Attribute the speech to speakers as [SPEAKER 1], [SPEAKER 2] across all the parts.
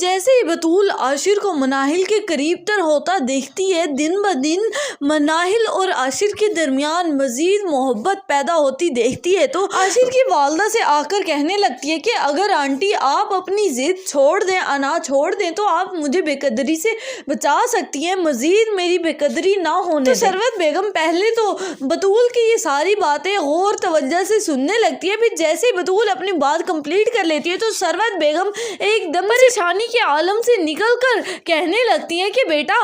[SPEAKER 1] जैसे ही बतूल आशिर को मनाहिल के करीब तर होता देखती है, दिन ब दिन मनाहिल और आशिर के दरमियान मजीद मोहब्बत पैदा होती देखती है, तो आशिर की वालदा से आकर कहने लगती है कि अगर आंटी आप अपनी जिद छोड़ दें, अना छोड़ दें, तो आप मुझे बेकदरी से बचा सकती हैं, मजीद मेरी बेकदरी ना होने तो सरवत बेगम पहले तो बतूल की ये सारी बातें गौर तवज्जो से सुनने लगती है। फिर जैसे ही बतूल अपनी बात कंप्लीट कर लेती है तो सरवत बेगम एकदम परेशानी के आलम से निकल कर कहने लगती है कि बेटा,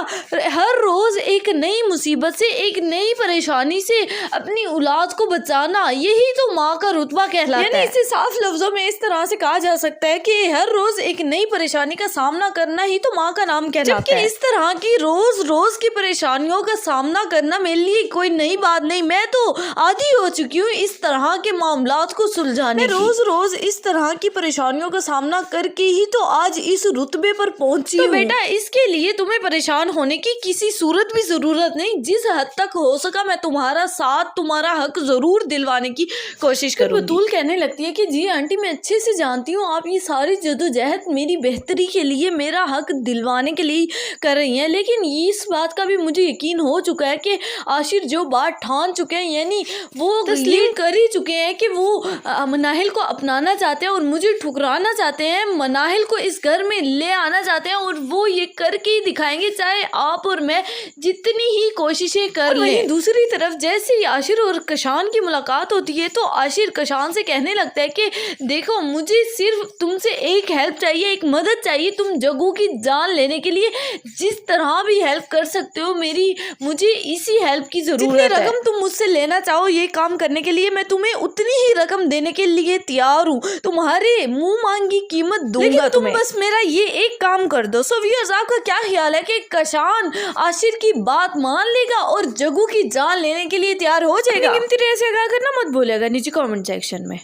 [SPEAKER 1] हर रोज एक नई मुसीबत से, एक नई परेशानी से अपनी औलाद को बचाना, यही तो माँ का रुतबा कहलाता है। यानी इसे साफ लफ्जों में इस तरह से कहा जा सकता है कि हर रोज एक नई परेशानी का सामना करना ही तो माँ का नाम कहलाता है। इस तरह की रोज रोज की परेशानियों का सामना करना मेरे लिए कोई नई बात नहीं, मैं तो आदी हो चुकी हूँ इस तरह के मामलात को सुलझाने की। रोज रोज इस तरह की परेशानियों का सामना करके ही तो आज इस रुतबे पर पहुंची हूँ। बेटा, इसके लिए तुम्हें परेशान होने की किसी सूरत भी जरूरत नहीं, जिस हद तक हो सका मैं तुम्हारा साथ, तुम्हारा हक जरूर दिलवाने की कोशिश करूंगी। बतूल कहने लगती है कि जी आंटी, मैं अच्छे से जानती हूँ आप ये सारी जदोजहद मेरी बेहतरी के लिए, मेरा हक दिलवाने के लिए कर रही हैं, लेकिन इस बात का भी मुझे यकीन हो चुका है कि आशिर जो बात ठान चुके हैं, यानी वो तस्लीम कर ही चुके हैं कि वो मनाहिल को अपनाना चाहते हैं और मुझे ठुकराना चाहते हैं, मनाहिल को इस घर में ले आना चाहते हैं, और वो ये करके ही दिखाएंगे, चाहे आप और मैं जितनी ही कोशिशें कर लें। दूसरी तरफ जैसे ही आशिर और कशान की मुलाकात होती है तो आशिर कशान से कहने लगता है कि देखो, मुझे सिर्फ तुमसे एक हेल्प चाहिए, एक मदद चाहिए, तुम जग्गू की जान लेने के लिए जिस तरह भी हेल्प कर सकते हो मेरी, मुझे इसी हेल्प की जरूरत है। रकम तुम मुझसे लेना चाहो ये काम करने के लिए, मैं तुम्हें उतनी ही रकम देने के लिए तैयार हूँ, तुम्हारे मुंह मांगी कीमत दूंगा तुम्हें, बस मेरा ये एक काम कर दो। सो व्यूअर्स, आपका क्या ख्याल है कि कशान आशिर की बात मान लेगा और जग्गू की जान लेने के लिए तैयार हो जाएगा? कीमती राय से आगाह करना मत भूलिएगा नीचे कमेंट सेक्शन में।